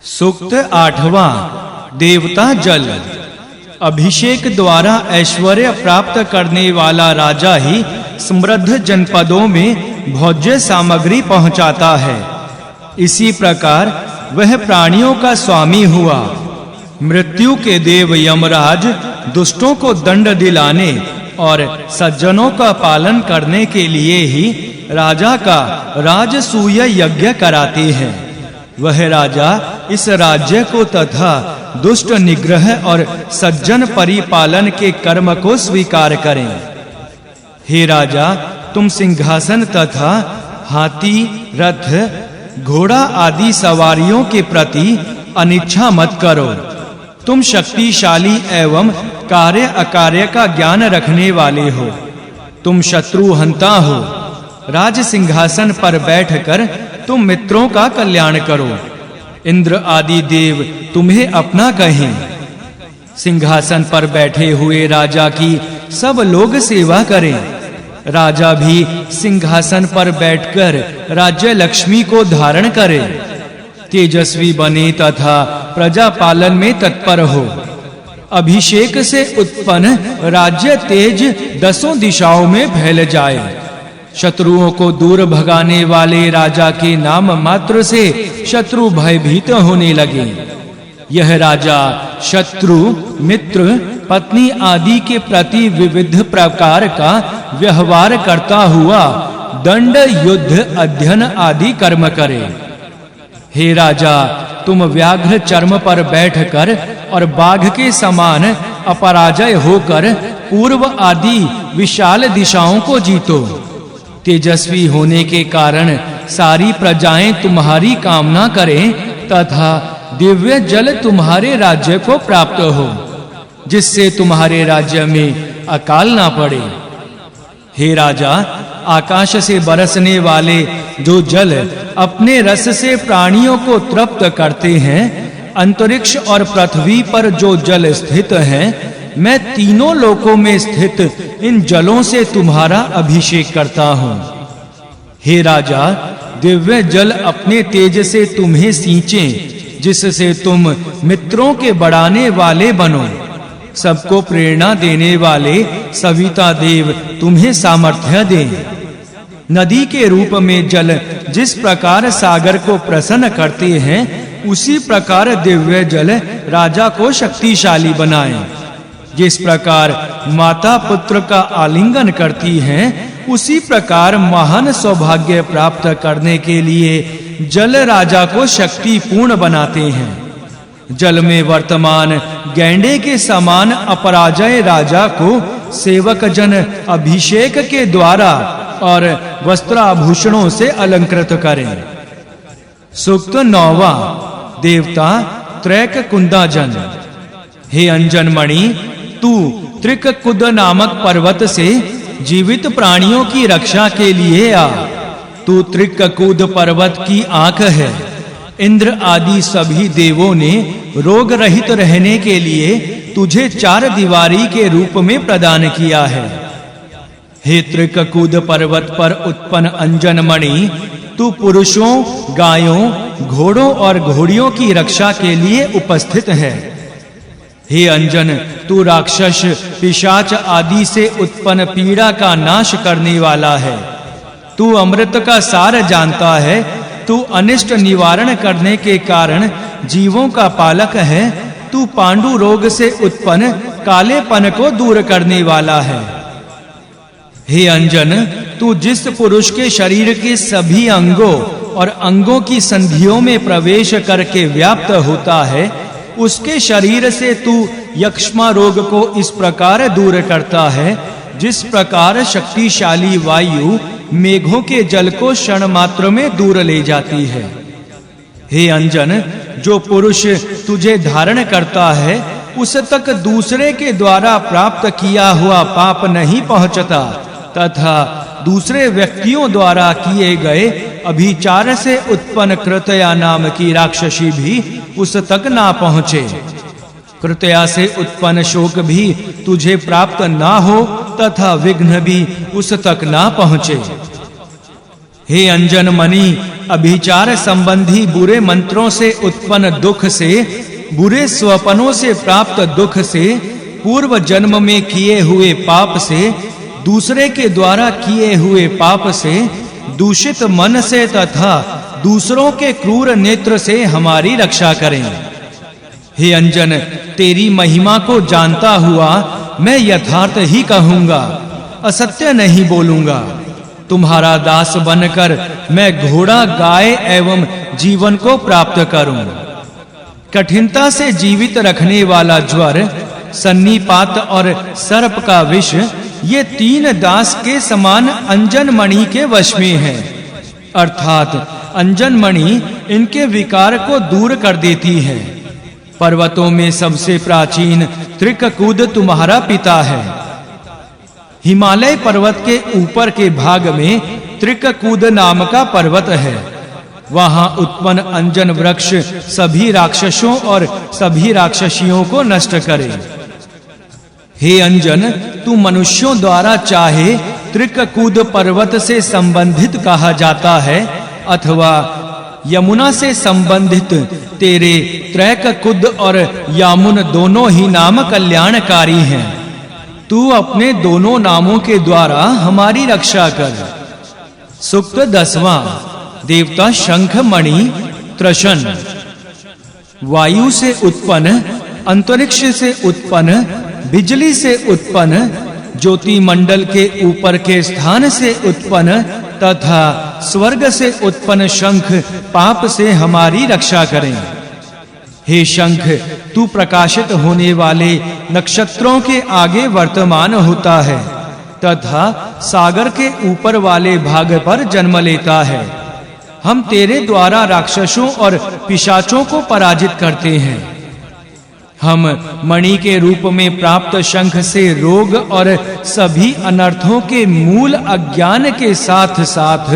सूक्त 8वां देवता जल। अभिषेक द्वारा ऐश्वर्य प्राप्त करने वाला राजा ही समृद्ध जनपदों में भोज्य सामग्री पहुंचाता है। इसी प्रकार वह प्राणियों का स्वामी हुआ। मृत्यु के देव यमराज दुष्टों को दंड दिलाने और सज्जनों का पालन करने के लिए ही राजा का राजसूय यज्ञ कराते हैं। वह राजा इस राज्य को तथा दुष्ट निग्रह और सज्जन परिपालन के कर्म को स्वीकार करें। हे राजा, तुम सिंहासन तथा हाथी, रथ, घोड़ा आदि सवारियों के प्रति अनिच्छा मत करो। तुम शक्तिशाली एवं कार्य अकार्य का ज्ञान रखने वाले हो। तुम शत्रु हंता हो। राज सिंहासन पर बैठकर तुम मित्रों का कल्याण करो। इंद्र आदि देव तुम्हें अपना कहें। सिंहासन पर बैठे हुए राजा की सब लोग सेवा करें। राजा भी सिंहासन पर बैठकर राज्य लक्ष्मी को धारण करे। तेजस्वी बने तथा प्रजा पालन में तत्पर हो। अभिषेक से उत्पन्न राज्य तेज 10 दिशाओं में फैल जाए। शत्रुओं को दूर भगाने वाले राजा के नाम मात्र से शत्रु भयभीत होने लगे। यह राजा शत्रु, मित्र, पत्नी आदि के प्रति विविध प्रकार का व्यवहार करता हुआ दंड, युद्ध, अध्ययन आदि कर्म करे। हे राजा, तुम व्याघ्र चर्म पर बैठकर और बाघ के समान अपराजय होकर पूर्व आदि विशाल दिशाओं को जीतो। तेजस्वी होने के कारण सारी प्रजाएं तुम्हारी कामना करें तथा दिव्य जल तुम्हारे राज्य को प्राप्त हो, जिससे तुम्हारे राज्य में अकाल ना पड़े। हे राजा, आकाश से बरसने वाले जो जल अपने रस से प्राणियों को तृप्त करते हैं, अंतरिक्ष और पृथ्वी पर जो जल स्थित हैं, मैं तीनों लोकों में स्थित इन जलों से तुम्हारा अभिषेक करता हूँ। हे राजा, दिव्य जल अपने तेज से तुम्हें सींचें, जिससे तुम मित्रों के बढ़ाने वाले बनो। सबको प्रेरणा देने वाले सविता देव तुम्हें सामर्थ्य दें। नदी के रूप में जल जिस प्रकार सागर को प्रसन्न करते हैं, उसी प्रकार दिव्य जल राजा को शक्तिशाली बनाए। जिस प्रकार माता पुत्र का आलिंगन करती हैं, उसी प्रकार महान सौभाग्य प्राप्त करने के लिए जल राजा को शक्ति पूर्ण बनाते हैं। जल में वर्तमान गैंडे के समान अपराजय राजा को सेवक जन अभिषेक के द्वारा और वस्त्राभूषणों से अलंकृत करें। सूक्त 9वां देवता त्रैक कुंदाजन। हे अंजन मणि, तू त्रिककुद नामक पर्वत से जीवित प्राणियों की रक्षा के लिए आ। तू त्रिककुद पर्वत की आंख है। इंद्र आदि सभी देवों ने रोग रहित रहने के लिए तुझे 4 दीवारी के रूप में प्रदान किया है। हे त्रिककुद पर्वत पर उत्पन्न अंजन मणि, तू पुरुषों, गायों, घोड़ों और घोड़ियों की रक्षा के लिए उपस्थित है। हे अंजन, तू राक्षस, पिशाच आदि से उत्पन्न पीड़ा का नाश करने वाला है। तू अमृत का सार जानता है। तू अनिष्ट निवारण करने के कारण जीवों का पालक है। तू पांडु रोग से उत्पन्न कालेपन को दूर करने वाला है। हे अंजन, तू जिस पुरुष के शरीर के सभी अंगों और अंगों की संधियों में प्रवेश करके व्याप्त होता है, उसके शरीर से तू यक्ष्मा रोग को इस प्रकार दूर करता है, जिस प्रकार शक्तिशाली वायु मेघों के जल को क्षण मात्र में दूर ले जाती है। हे अंजन, जो पुरुष तुझे धारण करता है, उस तक दूसरे के द्वारा प्राप्त किया हुआ पाप नहीं पहुंचता तथा दूसरे व्यक्तियों द्वारा किए गए अभिचार से उत्पन्न कृतया नाम की राक्षसी भी उस तक ना पहुंचे। कृतया से उत्पन्न शोक भी तुझे प्राप्त ना हो तथा विघ्न भी उस तक ना पहुंचे। हे अंजन मणि, अभिचार संबंधी बुरे मंत्रों से उत्पन्न दुख से, बुरे स्वप्नों से प्राप्त दुख से, पूर्व जन्म में किए हुए पाप से, दूसरे के द्वारा किए हुए पाप से, दूषित मन से तथा दूसरों के क्रूर नेत्र से हमारी रक्षा करें। हे अंजन, तेरी महिमा को जानता हुआ मैं यथार्थ ही कहूंगा, असत्य नहीं बोलूंगा। तुम्हारा दास बनकर मैं घोड़ा, गाय एवं जीवन को प्राप्त करूं। कठिनता से जीवित रखने वाला ज्वर, सन्नीपात और सर्प का विष, ये तीन दास के समान अंजन मणि के वश में है। अर्थात अंजन मणि इनके विकार को दूर कर देती है। पर्वतों में सबसे प्राचीन त्रिककूद तुम्हारा पिता है। हिमालय पर्वत के ऊपर के भाग में त्रिककूद नाम का पर्वत है। वहां उत्पन्न अंजन वृक्ष सभी राक्षसों और सभी राक्षसियों को नष्ट करे। हे अंजन, तू मनुष्यों द्वारा चाहे त्रिककूद पर्वत से संबंधित कहा जाता है अथवा यमुना से संबंधित तेरे त्रैककुद और यामुन दोनों ही नाम कल्याणकारी हैं। तू अपने दोनों नामों के द्वारा हमारी रक्षा कर। सूक्त 10वां। देवता शंख मणि त्रशन। वायु से उत्पन्न, अंतरिक्ष से उत्पन्न, बिजली से उत्पन्न, ज्योति मंडल के ऊपर के स्थान से उत्पन्न तथा स्वर्ग से उत्पन्न शंख पाप से हमारी रक्षा करें। हे शंख, तू प्रकाशित होने वाले नक्षत्रों के आगे वर्तमान होता है तथा सागर के ऊपर वाले भाग पर जन्म लेता है। हम तेरे द्वारा राक्षसों और पिशाचों को पराजित करते हैं। हम मणि के रूप में प्राप्त शंख से रोग और सभी अनर्थों के मूल अज्ञान के साथ साथ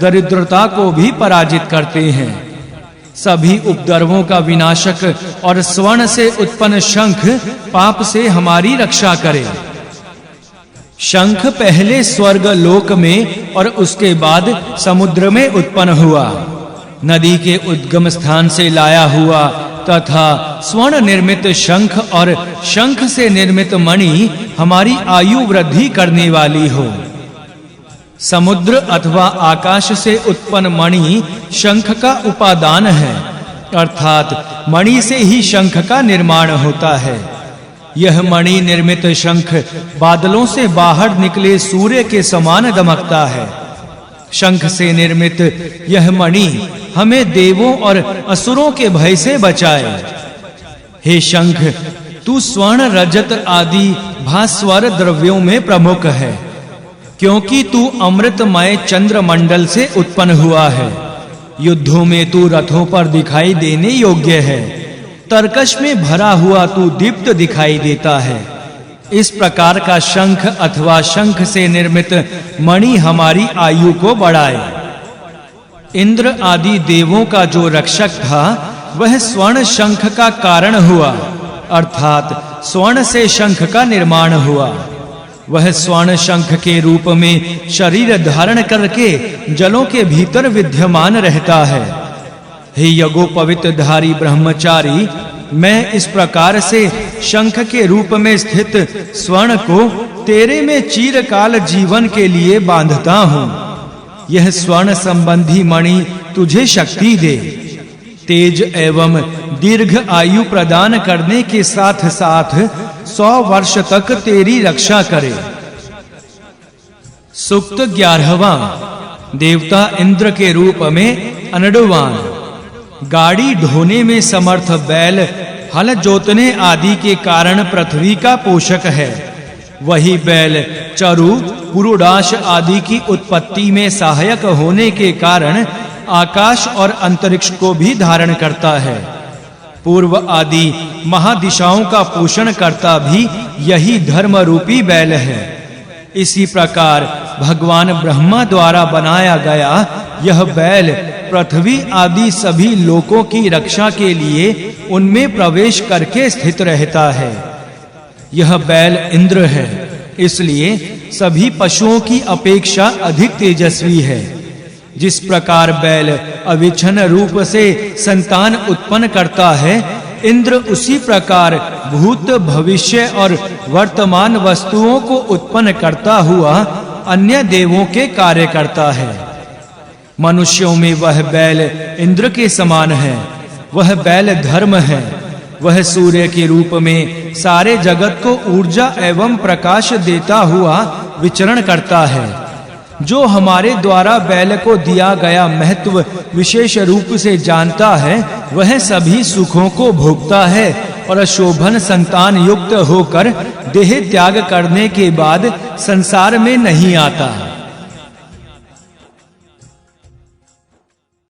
दरिद्रता को भी पराजित करते हैं। सभी उपद्रवों का विनाशक और स्वर्ण से उत्पन्न शंख पाप से हमारी रक्षा करे। शंख पहले स्वर्ग लोक में और उसके बाद समुद्र में उत्पन्न हुआ। नदी के उद्गम स्थान से लाया हुआ तथा स्वर्ण निर्मित शंख और शंख से निर्मित मणि हमारी आयु वृद्धि करने वाली हो। समुद्र अथवा आकाश से उत्पन्न मणि शंख का उपादान है, अर्थात मणि से ही शंख का निर्माण होता है। यह मणि निर्मित शंख बादलों से बाहर निकले सूर्य के समान दमकता है। शंख से निर्मित यह मणि हमें देवों और असुरों के भय से बचाए। हे शंख, तू स्वर्ण, रजत आदि भास्वर द्रव्यों में प्रमुख है, क्योंकि तू अमृतमय चंद्रमंडल से उत्पन्न हुआ है। युद्धों में तू रथों पर दिखाई देने योग्य है। तरकश में भरा हुआ तू दीप्त दिखाई देता है। इस प्रकार का शंख अथवा शंख से निर्मित मणि हमारी आयु को बढ़ाए। इंद्र आदि देवों का जो रक्षक था वह स्वर्ण शंख का कारण हुआ, अर्थात स्वर्ण से शंख का निर्माण हुआ। वह स्वर्ण शंख के रूप में शरीर धारण करके जलों के भीतर विद्यमान रहता है। हे यज्ञोपवीतधारी ब्रह्मचारी, मैं इस प्रकार से शंख के रूप में स्थित स्वर्ण को तेरे में चिरकाल जीवन के लिए बांधता हूँ। यह स्वर्ण संबंधी मणि तुझे शक्ति दे, तेज एवं दीर्घ आयु प्रदान करने के साथ साथ 100 वर्ष तक तेरी रक्षा करे। सूक्त 11वां। देवता इंद्र के रूप में अनडुवान। गाड़ी ढोने में समर्थ बैल, हल जोतने आदि के कारण पृथ्वी का पोषक है। वही बैल चरु, पुरुडाश आदि की उत्पत्ति में सहायक होने के कारण आकाश और अंतरिक्ष को भी धारण करता है। पूर्व आदि महादिशाओं का पोषण करता भी यही धर्म रूपी बैल है। इसी प्रकार भगवान ब्रह्मा द्वारा बनाया गया यह बैल पृथ्वी आदि सभी लोकों की रक्षा के लिए उनमें प्रवेश करके स्थित रहता है। यह बैल इंद्र है, इसलिए सभी पशुओं की अपेक्षा अधिक तेजस्वी है। जिस प्रकार बैल अविच्छिन्न रूप से संतान उत्पन्न करता है, इंद्र उसी प्रकार भूत, भविष्य और वर्तमान वस्तुओं को उत्पन्न करता हुआ अन्य देवों के कार्य करता है। मनुष्यों में वह बैल इंद्र के समान है। वह बैल धर्म है। वह सूर्य के रूप में सारे जगत को ऊर्जा एवं प्रकाश देता हुआ विचरण करता है। जो हमारे द्वारा बैल को दिया गया महत्व विशेष रूप से जानता है, वह सभी सुखों को भोगता है और शोभन संतान युक्त होकर देह त्याग करने के बाद संसार में नहीं आता।